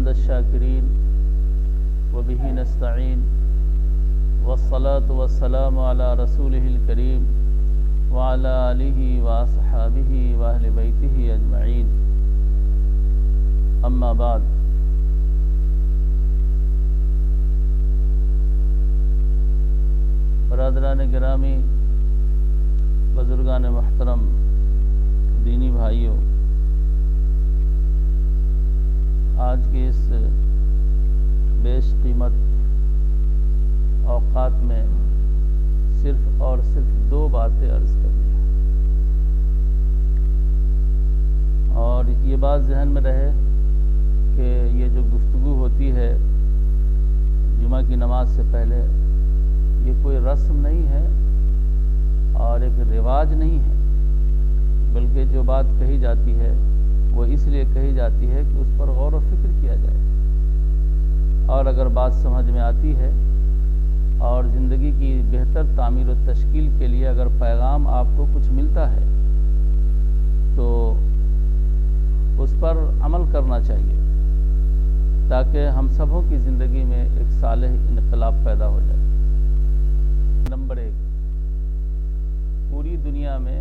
حمد الشاکرین وبہ نستعین والصلاة والسلام علی رسولہ الکریم وعلی آلہ واصحابہ واہل بیتہ اجمعین، اما بعد۔ برادران گرامی، بزرگان محترم، دینی بھائیوں، آج کے اس بیش قیمت اوقات میں صرف اور صرف دو باتیں عرض کرنی ہیں، اور یہ بات ذہن میں رہے کہ یہ جو گفتگو ہوتی ہے جمعہ کی نماز سے پہلے، یہ کوئی رسم نہیں ہے اور ایک رواج نہیں ہے، بلکہ جو بات کہی جاتی ہے وہ اس لیے کہی جاتی ہے کہ اس پر غور و فکر کیا جائے، اور اگر بات سمجھ میں آتی ہے اور زندگی کی بہتر تعمیر و تشکیل کے لیے اگر پیغام آپ کو کچھ ملتا ہے تو اس پر عمل کرنا چاہیے، تاکہ ہم سبوں کی زندگی میں ایک صالح انقلاب پیدا ہو جائے۔ نمبر 1، پوری دنیا میں،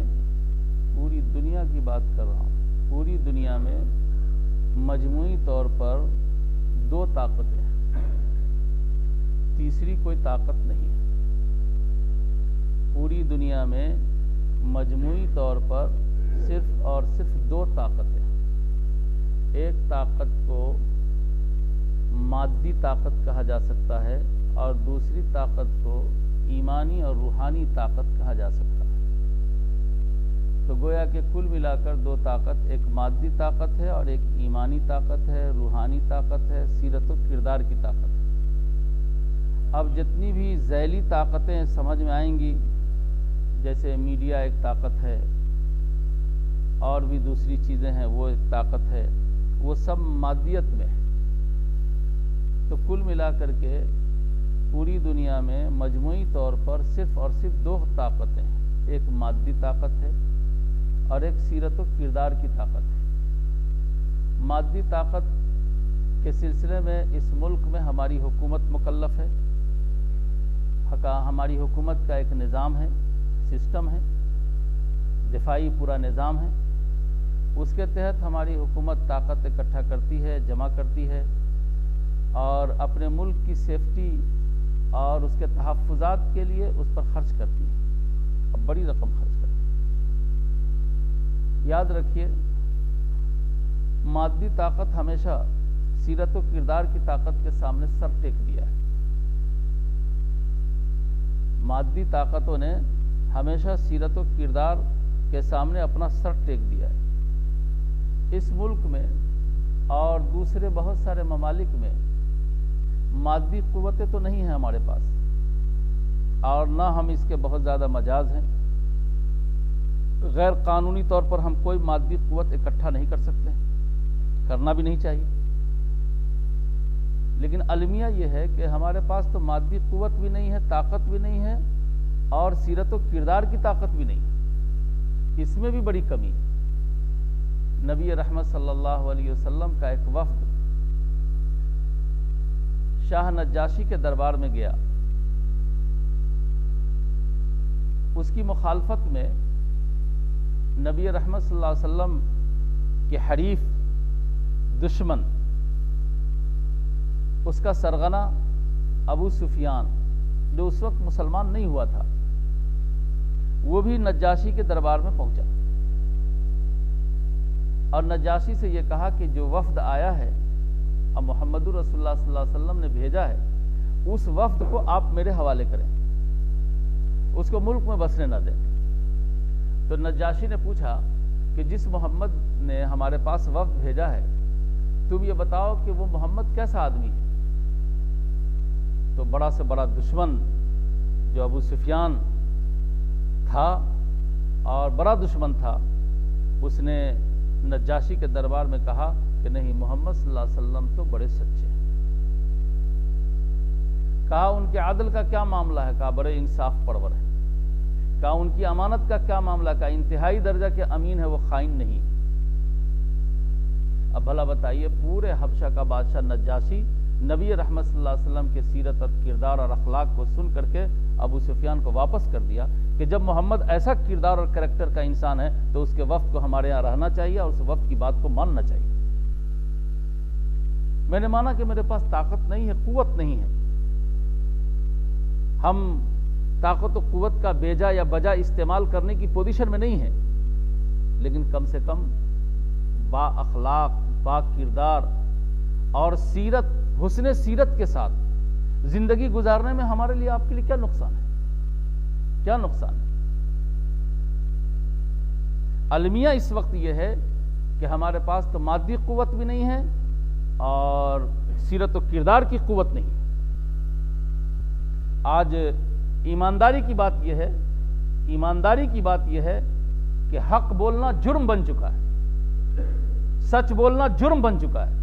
پوری دنیا کی بات کر رہا ہوں، پوری دنیا میں مجموعی طور پر دو طاقتیں ہیں، تیسری کوئی طاقت نہیں ہے۔ پوری دنیا میں مجموعی طور پر صرف اور صرف دو طاقتیں ہیں۔ ایک طاقت کو مادی طاقت کہا جا سکتا ہے اور دوسری طاقت کو ایمانی اور روحانی طاقت کہا جا سکتا ہے۔ تو گویا کہ کل ملا کر دو طاقت، ایک مادی طاقت ہے اور ایک ایمانی طاقت ہے، روحانی طاقت ہے، سیرت و کردار کی طاقت ہے۔ اب جتنی بھی ذیلی طاقتیں سمجھ میں آئیں گی، جیسے میڈیا ایک طاقت ہے اور بھی دوسری چیزیں ہیں، وہ ایک طاقت ہے، وہ سب مادیت میں ہے۔ تو کل ملا کر کے پوری دنیا میں مجموعی طور پر صرف اور صرف دو طاقتیں ہیں، ایک مادی طاقت ہے اور ایک سیرت و کردار کی طاقت ہے۔ مادی طاقت کے سلسلے میں اس ملک میں ہماری حکومت مکلف ہے، ہماری حکومت کا ایک نظام ہے، سسٹم ہے، دفاعی پورا نظام ہے۔ اس کے تحت ہماری حکومت طاقت اکٹھا کرتی ہے، جمع کرتی ہے اور اپنے ملک کی سیفٹی اور اس کے تحفظات کے لیے اس پر خرچ کرتی ہے، اب بڑی رقم خرچ کرتی ہے۔ یاد رکھیے، مادی طاقت ہمیشہ سیرت و کردار کی طاقت کے سامنے سر ٹیک دیا ہے۔ مادی طاقتوں نے ہمیشہ سیرت و کردار کے سامنے اپنا سر ٹیک دیا ہے۔ اس ملک میں اور دوسرے بہت سارے ممالک میں مادی قوتیں تو نہیں ہیں ہمارے پاس، اور نہ ہم اس کے بہت زیادہ مجاز ہیں۔ غیر قانونی طور پر ہم کوئی مادی قوت اکٹھا نہیں کر سکتے، کرنا بھی نہیں چاہیے۔ لیکن المیہ یہ ہے کہ ہمارے پاس تو مادی قوت بھی نہیں ہے، طاقت بھی نہیں ہے، اور سیرت و کردار کی طاقت بھی نہیں ہے، اس میں بھی بڑی کمی ہے۔ نبی رحمت صلی اللہ علیہ وسلم کا ایک وفد شاہ نجاشی کے دربار میں گیا، اس کی مخالفت میں نبی رحمت صلی اللہ علیہ وسلم کے حریف دشمن، اس کا سرغنہ ابو سفیان، جو اس وقت مسلمان نہیں ہوا تھا، وہ بھی نجاشی کے دربار میں پہنچا اور نجاشی سے یہ کہا کہ جو وفد آیا ہے، اب محمد رسول اللہ صلی اللہ علیہ وسلم نے بھیجا ہے، اس وفد کو آپ میرے حوالے کریں، اس کو ملک میں بسنے نہ دیں۔ تو نجاشی نے پوچھا کہ جس محمد نے ہمارے پاس وفد بھیجا ہے، تم یہ بتاؤ کہ وہ محمد کیسا آدمی ہے؟ تو بڑا سے بڑا دشمن جو ابو سفیان تھا اور بڑا دشمن تھا، اس نے نجاشی کے دربار میں کہا کہ نہیں، محمد صلی اللہ علیہ وسلم تو بڑے سچے ہیں۔ کہا ان کے عدل کا کیا معاملہ ہے؟ کہا بڑے انصاف پرور ہے۔ کہا ان کی امانت کا کیا معاملہ؟ کہا انتہائی درجہ کے امین ہے، وہ خائن نہیں۔ اب بھلا بتائیے، پورے حبشہ کا بادشاہ نجاشی نبی رحمت صلی اللہ علیہ وسلم کے سیرت اور کردار اور اخلاق کو سن کر کے ابو سفیان کو واپس کر دیا کہ جب محمد ایسا کردار اور کریکٹر کا انسان ہے تو اس کے وفد کو ہمارے یہاں رہنا چاہیے اور اس وفد کی بات کو ماننا چاہیے۔ میں نے مانا کہ میرے پاس طاقت نہیں ہے، قوت نہیں ہے، ہم طاقت و قوت کا بیجا یا بجا استعمال کرنے کی پوزیشن میں نہیں ہیں، لیکن کم سے کم با اخلاق، با کردار اور سیرت، حسن سیرت کے ساتھ زندگی گزارنے میں ہمارے لیے، آپ کے لیے کیا نقصان ہے؟ کیا نقصان ہے؟ المیہ اس وقت یہ ہے کہ ہمارے پاس تو مادی قوت بھی نہیں ہے اور سیرت و کردار کی قوت نہیں ہے۔ آج ایمانداری کی بات یہ ہے، ایمانداری کی بات یہ ہے کہ حق بولنا جرم بن چکا ہے، سچ بولنا جرم بن چکا ہے۔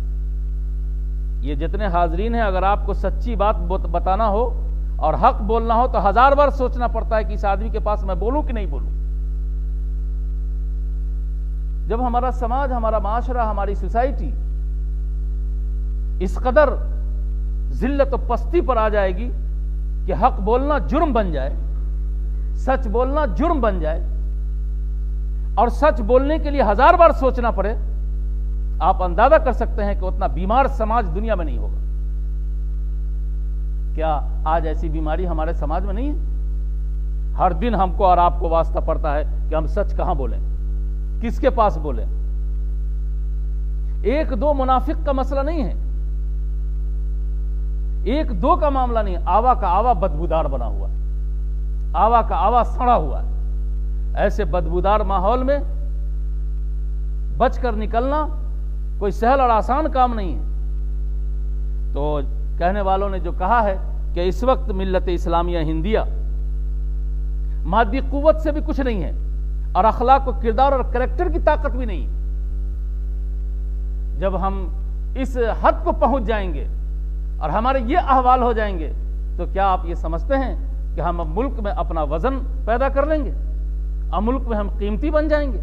یہ جتنے حاضرین ہیں، اگر آپ کو سچی بات بتانا ہو اور حق بولنا ہو تو 1000 بار سوچنا پڑتا ہے کہ اس آدمی کے پاس میں بولوں کہ نہیں بولوں۔ جب ہمارا سماج، ہمارا معاشرہ، ہماری سوسائٹی اس قدر ذلت و پستی پر آ جائے گی کہ حق بولنا جرم بن جائے، سچ بولنا جرم بن جائے اور سچ بولنے کے لیے 1000 بار سوچنا پڑے، آپ اندازہ کر سکتے ہیں کہ اتنا بیمار سماج دنیا میں نہیں ہوگا۔ کیا آج ایسی بیماری ہمارے سماج میں نہیں ہے؟ ہر دن ہم کو اور آپ کو واسطہ پڑتا ہے کہ ہم سچ کہاں بولیں، کس کے پاس بولیں۔ ایک دو منافق کا مسئلہ نہیں ہے، ایک دو کا معاملہ نہیں ہے، آوا کا آوا بدبودار بنا ہوا ہے، آوا کا آوا سڑا ہوا ہے۔ ایسے بدبودار ماحول میں بچ کر نکلنا کوئی سہل اور آسان کام نہیں ہے۔ تو کہنے والوں نے جو کہا ہے کہ اس وقت ملت اسلامیہ ہندیہ مادی قوت سے بھی کچھ نہیں ہے اور اخلاق و کردار اور کریکٹر کی طاقت بھی نہیں۔ جب ہم اس حد کو پہنچ جائیں گے اور ہمارے یہ احوال ہو جائیں گے تو کیا آپ یہ سمجھتے ہیں کہ ہم اب ملک میں اپنا وزن پیدا کر لیں گے؟ اب ملک میں ہم قیمتی بن جائیں گے؟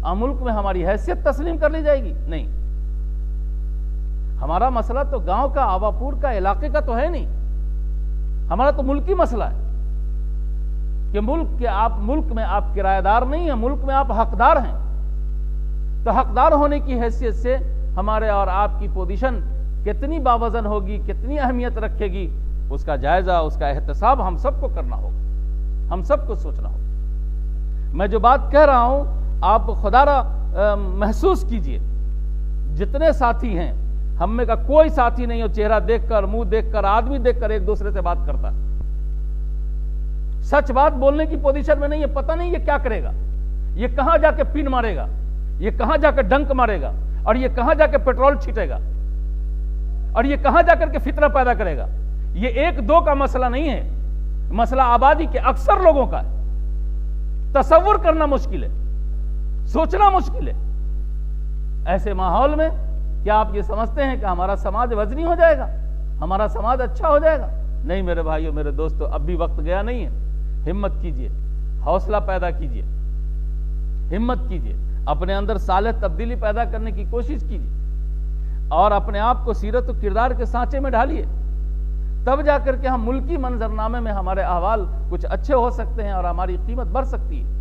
اب ملک میں ہماری حیثیت تسلیم کر لی جائے گی؟ نہیں۔ ہمارا مسئلہ تو گاؤں کا، آواپور کا، علاقے کا تو ہے نہیں، ہمارا تو ملکی مسئلہ ہے کہ ملک میں آپ کرایہ دار نہیں ہیں، ملک میں آپ حقدار ہیں۔ تو حقدار ہونے کی حیثیت سے ہمارے اور آپ کی پوزیشن کتنی باوزن ہوگی، کتنی اہمیت رکھے گی، اس کا جائزہ، اس کا احتساب ہم سب کو کرنا ہوگا، ہم سب کو سوچنا ہوگا۔ میں جو بات کہہ رہا ہوں آپ خدا را محسوس کیجئے، جتنے ساتھی ہیں، ہم میں کا کوئی ساتھی نہیں ہو چہرہ دیکھ کر، منہ دیکھ کر، آدمی دیکھ کر ایک دوسرے سے بات کرتا ہے، سچ بات بولنے کی پوزیشن میں نہیں ہے۔ پتہ نہیں یہ کیا کرے گا، یہ کہاں جا کے پن مارے گا، یہ کہاں جا کے ڈنک مارے گا، اور یہ کہاں جا کے پیٹرول چھیٹے گا، اور یہ کہاں جا کر کے فتنہ پیدا کرے گا۔ یہ ایک دو کا مسئلہ نہیں ہے، مسئلہ آبادی کے اکثر لوگوں کا ہے۔ تصور کرنا مشکل ہے، سوچنا مشکل ہے۔ ایسے ماحول میں کیا آپ یہ سمجھتے ہیں کہ ہمارا سماج وزنی ہو جائے گا، ہمارا سماج اچھا ہو جائے گا؟ نہیں میرے بھائیوں، میرے دوستو، اب بھی وقت گیا نہیں ہے۔ ہمت کیجئے، حوصلہ پیدا کیجئے، ہمت کیجئے، اپنے اندر صالح تبدیلی پیدا کرنے کی کوشش کیجئے اور اپنے آپ کو سیرت و کردار کے سانچے میں ڈھالیے، تب جا کر کے ہم ملکی منظرنامے میں ہمارے احوال کچھ اچھے ہو سکتے ہیں اور ہماری قیمت بڑھ سکتی ہے،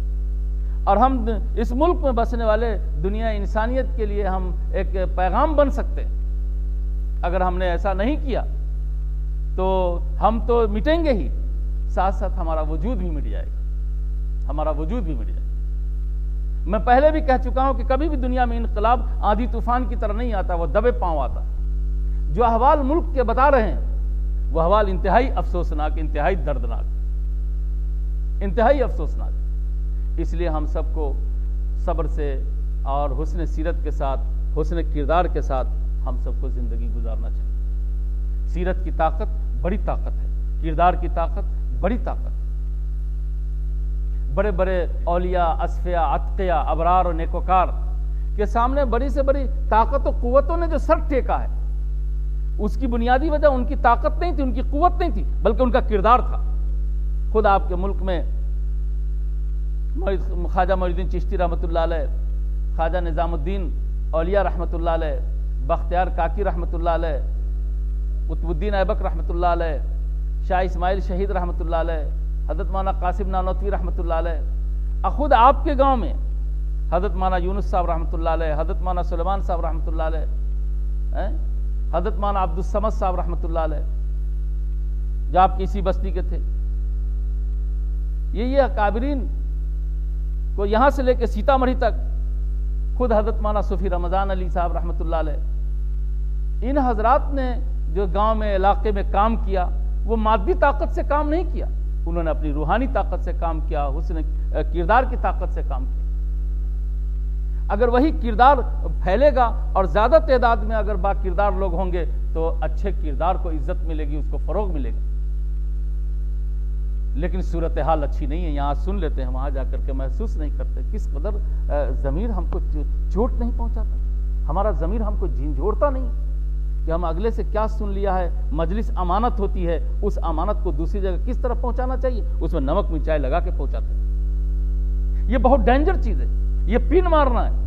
اور ہم اس ملک میں بسنے والے دنیا انسانیت کے لیے ہم ایک پیغام بن سکتے ہیں۔ اگر ہم نے ایسا نہیں کیا تو ہم تو مٹیں گے ہی، ساتھ ساتھ ہمارا وجود بھی مٹ جائے گا، ہمارا وجود بھی مٹ جائے گا۔ میں پہلے بھی کہہ چکا ہوں کہ کبھی بھی دنیا میں انقلاب آندھی طوفان کی طرح نہیں آتا، وہ دبے پاؤں آتا۔ جو احوال ملک کے بتا رہے ہیں وہ احوال انتہائی افسوسناک، انتہائی دردناک، انتہائی افسوسناک۔ اس لیے ہم سب کو صبر سے اور حسن سیرت کے ساتھ، حسن کردار کے ساتھ ہم سب کو زندگی گزارنا چاہیے۔ سیرت کی طاقت بڑی طاقت ہے، کردار کی طاقت بڑی طاقت ہے۔ بڑے بڑے اولیاء، اصفیاء، اتقیاء، ابرار و نیکوکار کے سامنے بڑی سے بڑی طاقت و قوتوں نے جو سر ٹیکا ہے، اس کی بنیادی وجہ ان کی طاقت نہیں تھی، ان کی قوت نہیں تھی، بلکہ ان کا کردار تھا۔ خود آپ کے ملک میں خواجہ معین الدین چشتی رحمۃ اللہ علیہ، خواجہ نظام الدین اولیاء رحمۃ اللہ علیہ، بختیار کاکی رحمۃ اللہ علیہ، قطب الدین ایبک رحمۃ اللہ علیہ، شاہ اسماعیل شہید رحمۃ اللہ علیہ، حضرت مولانا قاسم نانوتوی رحمۃ اللہ علیہ، خود آپ کے گاؤں میں حضرت مولانا یونس صاحب رحمۃ اللہ علیہ، حضرت مولانا سلیمان صاحب رحمۃ اللہ علیہ، حضرت مولانا عبد الصمد صاحب رحمۃ اللہ علیہ، جو آپ کی اسی بستی کے تھے، یہ اکابرین کو یہاں سے لے کے سیتامڑھی تک، خود حضرت مولانا صوفی رمضان علی صاحب رحمۃ اللہ علیہ، ان حضرات نے جو گاؤں میں علاقے میں کام کیا، وہ مادی طاقت سے کام نہیں کیا، انہوں نے اپنی روحانی طاقت سے کام کیا، حسن کردار کی طاقت سے کام کیا۔ اگر وہی کردار پھیلے گا اور زیادہ تعداد میں اگر با کردار لوگ ہوں گے تو اچھے کردار کو عزت ملے گی، اس کو فروغ ملے گا۔ لیکن صورتحال اچھی نہیں ہے، یہاں سن لیتے ہیں، وہاں جا کر کے محسوس نہیں کرتے کس قدر ضمیر ہم کو چوٹ نہیں پہنچاتا، ہمارا ضمیر ہم کو جھنجھوڑتا نہیں کہ ہم اگلے سے کیا سن لیا ہے۔ مجلس امانت ہوتی ہے، اس امانت کو دوسری جگہ کس طرح پہنچانا چاہیے، اس میں نمک مرچائی لگا کے پہنچاتے ہیں۔ یہ بہت ڈینجر چیز ہے، یہ پین مارنا ہے۔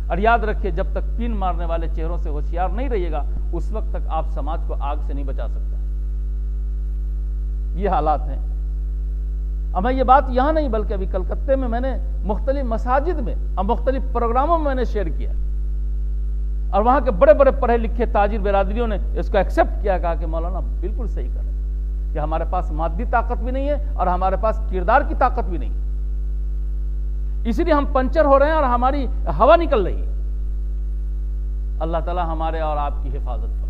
اور یاد رکھیے، جب تک پین مارنے والے چہروں سے ہوشیار نہیں رہیے گا، اس وقت تک آپ سماج کو آگ سے نہیں بچا سکتا۔ یہ حالات ہیں۔ اب میں یہ بات یہاں نہیں بلکہ ابھی کلکتے میں نے مختلف مساجد میں اور مختلف پروگراموں میں نے شیئر کیا، اور وہاں کے بڑے بڑے پڑھے لکھے تاجر برادریوں نے اس کو ایکسپٹ کیا، کہا کہ مولانا بالکل صحیح کر رہے ہیں کہ ہمارے پاس مادی طاقت بھی نہیں ہے اور ہمارے پاس کردار کی طاقت بھی نہیں، اسی لیے ہم پنچر ہو رہے ہیں اور ہماری ہوا نکل رہی ہے۔ اللہ تعالی ہمارے اور آپ کی حفاظت